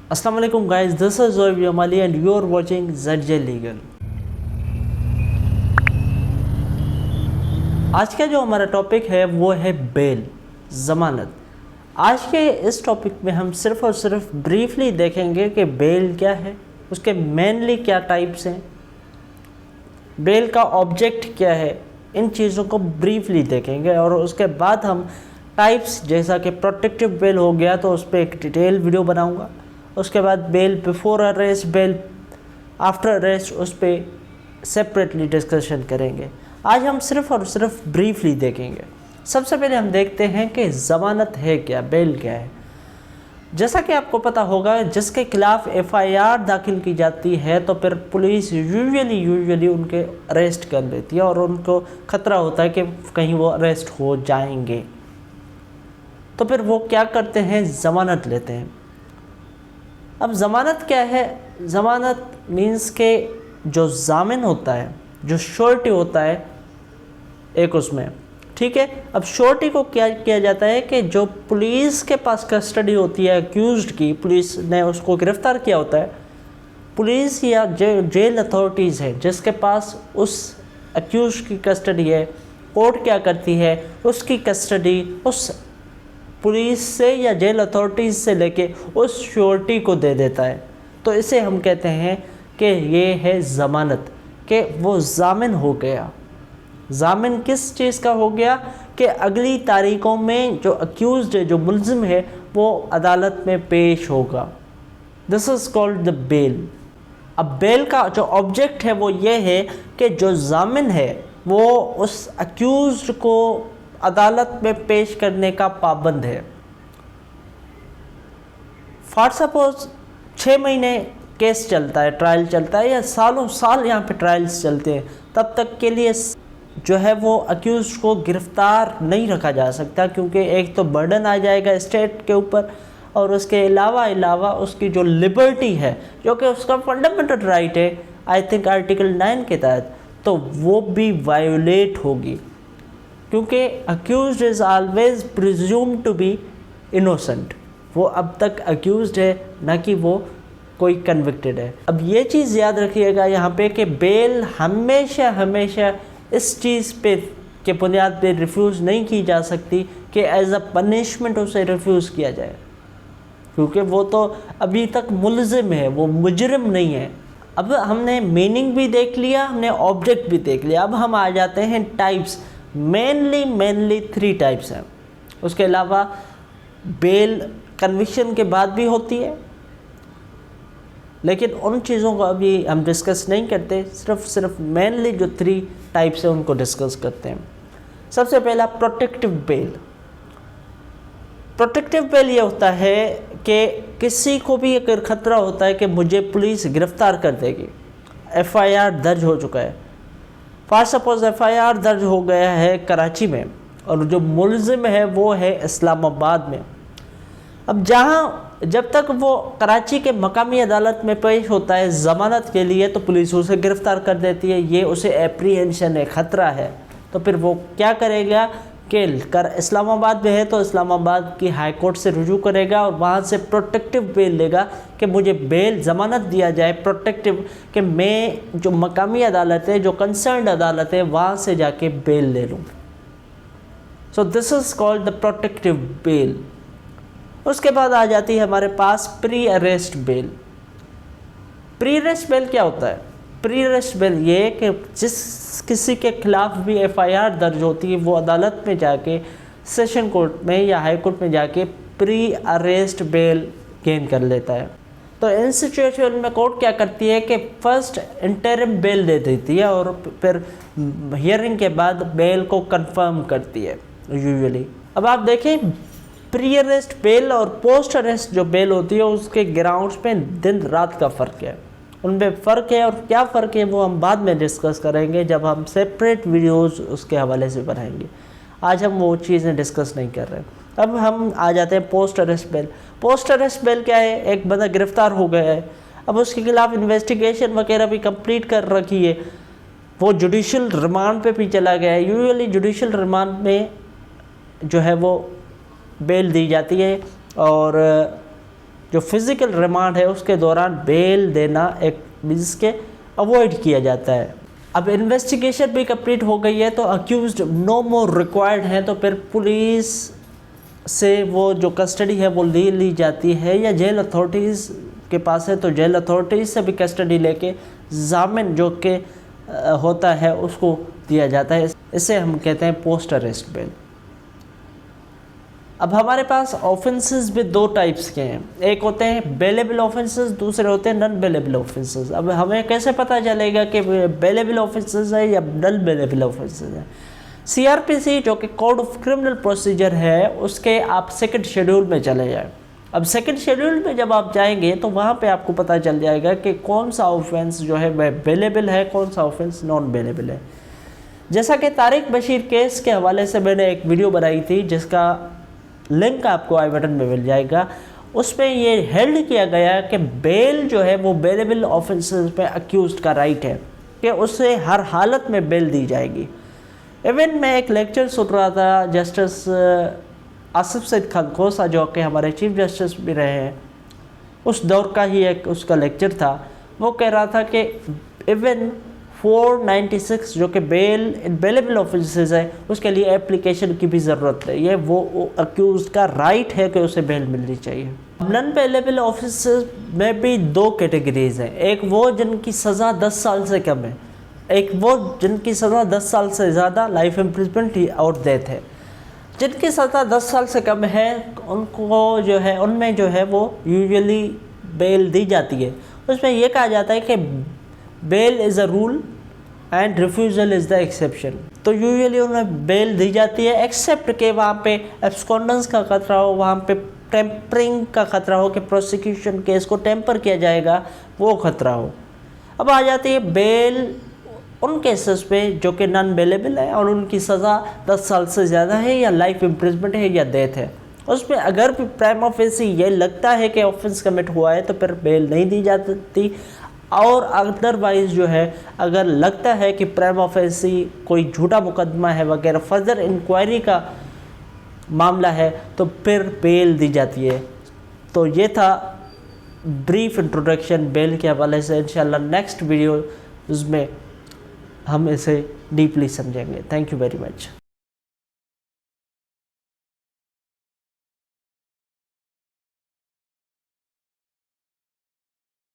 अस्सलाम वालेकुम guys, this is Zoeb Jamali and you are watching ZJ legal. आज का जो हमारा टॉपिक है वो है बेल, ज़मानत। आज के इस टॉपिक में हम सिर्फ और सिर्फ ब्रीफली देखेंगे कि बेल क्या है, उसके मेनली क्या टाइप्स हैं, बेल का ऑब्जेक्ट क्या है, इन चीज़ों को ब्रीफली देखेंगे। और उसके बाद हम टाइप्स जैसा कि प्रोटेक्टिव बेल हो गया तो उस पर एक डिटेल वीडियो बनाऊंगा। उसके बाद bail before arrest, bail after arrest, उस पर सेपरेटली डिस्कशन करेंगे। आज हम सिर्फ और सिर्फ ब्रीफली देखेंगे। सबसे पहले हम देखते हैं कि ज़मानत है क्या, बेल क्या है। जैसा कि आपको पता होगा, जिसके खिलाफ FIR दाखिल की जाती है तो फिर पुलिस यूजुअली उनके अरेस्ट कर लेती है और उनको ख़तरा होता है कि कहीं वो अरेस्ट हो जाएंगे, तो फिर वो क्या करते हैं, ज़मानत लेते हैं। अब ज़मानत क्या है? ज़मानत मीन्स के जो जामिन होता है, जो श्योरिटी होता है एक उसमें, ठीक है। अब श्योरिटी को क्या किया जाता है कि जो पुलिस के पास कस्टडी होती है अक्यूज्ड की, पुलिस ने उसको गिरफ़्तार किया होता है, पुलिस या जेल अथॉरिटीज़ है जिसके पास उस अक्यूज्ड की कस्टडी है, कोर्ट क्या करती है, उसकी कस्टडी उस पुलिस से या जेल अथॉरिटीज़ से लेके उस श्योरिटी को दे देता है। तो इसे हम कहते हैं कि ये है ज़मानत, कि वो जामिन हो गया। जामिन किस चीज़ का हो गया कि अगली तारीखों में जो अक्यूज़ड है, जो मुल्ज़िम है, वो अदालत में पेश होगा। This is called the bail. अब बेल का जो ऑब्जेक्ट है वो ये है कि जो जामिन है वो उस अक्यूज़ड को अदालत में पेश करने का पाबंद है। फॉर सपोज 6 महीने केस चलता है, ट्रायल चलता है, या सालों साल यहाँ पे ट्रायल्स चलते हैं, तब तक के लिए जो है वो अक्यूज़ को गिरफ़्तार नहीं रखा जा सकता, क्योंकि एक तो बर्डन आ जाएगा स्टेट के ऊपर, और उसके अलावा उसकी जो लिबर्टी है, जो कि उसका फंडामेंटल राइट है, आई थिंक आर्टिकल 9 के तहत, तो वो भी वायोलेट होगी, क्योंकि accused is always presumed to be innocent. वो अब तक अक्यूज्ड है, ना कि वो कोई कन्विक्टेड है। अब ये चीज़ याद रखिएगा यहाँ पे कि बेल हमेशा इस चीज़ पे के बुनियाद पे रिफ्यूज़ नहीं की जा सकती कि एज अ पनिशमेंट उसे रिफ्यूज़ किया जाए, क्योंकि वो तो अभी तक मुल्ज़िम है, वो मुजरिम नहीं है। अब हमने मीनिंग भी देख लिया, हमने ऑब्जेक्ट भी देख लिया। अब हम आ जाते हैं टाइप्स। मेनली 3 टाइप्स हैं। उसके अलावा बेल कन्विक्शन के बाद भी होती है, लेकिन उन चीज़ों को अभी हम डिस्कस नहीं करते, सिर्फ मेनली जो 3 टाइप्स हैं उनको डिस्कस करते हैं। सबसे पहला प्रोटेक्टिव बेल। प्रोटेक्टिव बेल ये होता है कि किसी को भी अगर ख़तरा होता है कि मुझे पुलिस गिरफ़्तार कर देगी, FIR दर्ज हो चुका है, फॉर सपोज FIR दर्ज हो गया है कराची में और जो मुल्ज़िम है वो है इस्लामाबाद में। अब जब तक वो कराची के मकामी अदालत में पेश होता है ज़मानत के लिए, तो पुलिस उसे गिरफ़्तार कर देती है, ये उसे एप्रीहेंशन है, ख़तरा है। तो फिर वो क्या करेगा कि इस्लामाबाद में है तो इस्लामाबाद की हाई कोर्ट से रुजू करेगा और वहाँ से प्रोटेक्टिव बेल लेगा कि मुझे बेल ज़मानत दिया जाए, प्रोटेक्टिव, कि मैं जो मकामी अदालत है, जो कंसर्न्ड अदालत है, वहाँ से जाके बेल ले लूँ। So this is called the protective bail. उसके बाद आ जाती है हमारे पास pre arrest bail. Pre arrest bail क्या होता है? प्री अरेस्ट बेल ये कि जिस किसी के खिलाफ भी FIR दर्ज होती है, वो अदालत में जाके, सेशन कोर्ट में या हाई कोर्ट में जाके प्री अरेस्ट बेल गेन कर लेता है। तो इन सिचुएशन में कोर्ट क्या करती है कि फर्स्ट इंटरिम बेल दे देती है और फिर हियरिंग के बाद बेल को कंफर्म करती है यूजुअली। अब आप देखें, प्री अरेस्ट बेल और पोस्ट अरेस्ट जो बेल होती है उसके ग्राउंड्स पे दिन रात का फ़र्क है, उनमें फ़र्क है। और क्या फ़र्क है वो हम बाद में डिस्कस करेंगे जब हम सेपरेट वीडियोस उसके हवाले से बनाएंगे। आज हम वो चीज़ें डिस्कस नहीं कर रहे। अब हम आ जाते हैं post arrest bell. Post arrest bail क्या है? एक बंदा गिरफ़्तार हो गया है, अब उसके खिलाफ इन्वेस्टिगेशन वगैरह भी कंप्लीट कर रखी है, वो जुडिशल रिमांड पे भी चला गया है। यूजुअली जुडिशल रिमांड में जो है वो बेल दी जाती है और जो फिज़िकल रिमांड है उसके दौरान बेल देना एक जिसके अवॉइड किया जाता है। अब इन्वेस्टिगेशन भी कंप्लीट हो गई है तो अक्यूज्ड नो मोर रिक्वायर्ड है, तो फिर पुलिस से वो जो कस्टडी है वो ले ली जाती है, या जेल अथॉरिटीज़ के पास है तो जेल अथॉरिटीज़ से भी कस्टडी लेके जामिन जो कि होता है उसको दिया जाता है। इसे हम कहते हैं पोस्ट अरेस्ट बेल। अब हमारे पास ऑफेंसेस भी दो टाइप्स के हैं, एक होते हैं बेलेबल ऑफेंसेस, दूसरे होते हैं नॉन बेलेबल ऑफेंसेस। अब हमें कैसे पता चलेगा कि बेलेबल ऑफेंसेस है या नॉन बेलेबल ऑफेंसेस है? सीआरपीसी जो कि कोड ऑफ क्रिमिनल प्रोसीजर है उसके आप सेकंड शेड्यूल में चले जाएं। अब सेकंड शेड्यूल में जब आप जाएंगे तो वहाँ पे आपको पता चल जाएगा कि कौन सा ऑफेंस जो है वह बेलेबल है, कौन सा ऑफेंस नॉन बेलेबल है। जैसा कि तारिक बशीर केस के हवाले से मैंने एक वीडियो बनाई थी जिसका लिंक आपको आई बटन में मिल जाएगा, उसमें ये हेल्ड किया गया कि बेल जो है वो बेलेबल ऑफेंसेस पे अक्यूज्ड का राइट है कि उसे हर हालत में बेल दी जाएगी। इवन मैं एक लेक्चर सुन रहा था जस्टिस आसिफ सईद खनकोसा जो कि हमारे चीफ जस्टिस भी रहे हैं, उस दौर का ही एक उसका लेक्चर था। वो कह रहा था कि इवन 496 जो कि बेलेबल ऑफेंसेस है उसके लिए एप्लीकेशन की भी ज़रूरत है, ये वो अक्यूज का राइट है कि उसे बेल मिलनी चाहिए। नॉन बेलेबल ऑफेंसेस में भी दो कैटेगरीज हैं, एक वो जिनकी सज़ा 10 साल से कम है, एक वो जिनकी सज़ा 10 साल से ज़्यादा लाइफ इम्प्रिजमेंट और डेथ है। जिनकी सज़ा 10 साल से कम है उनको जो है उनमें जो है वो यूजुअली बेल दी जाती है। उसमें यह कहा जाता है कि bail is a rule and refusal is the exception. तो यूजुअली उन्हें बेल दी जाती है एक्सेप्ट के वहाँ पे एब्सकॉन्डेंस का खतरा हो, वहाँ पे टेम्परिंग का खतरा हो कि प्रोसिक्यूशन केस को टेम्पर किया जाएगा, वो खतरा हो। अब आ जाती है बेल उन केसेस पे जो कि नॉन बेलेबल है और उनकी सज़ा 10 साल से ज़्यादा है या लाइफ इम्प्रिजमेंट है या डेथ है। उसमें अगर भी प्राइमा फेसी ये लगता है कि ऑफेंस कमिट हुआ है तो फिर बेल नहीं दी जाती, और अदरवाइज़ जो है अगर लगता है कि प्राइमा फेसी कोई झूठा मुकदमा है वगैरह फर्दर इंक्वायरी का मामला है तो फिर बेल दी जाती है। तो ये था ब्रीफ इंट्रोडक्शन बेल के हवाले से। इंशाल्लाह नेक्स्ट वीडियो उसमें हम इसे डीपली समझेंगे। Thank you very much.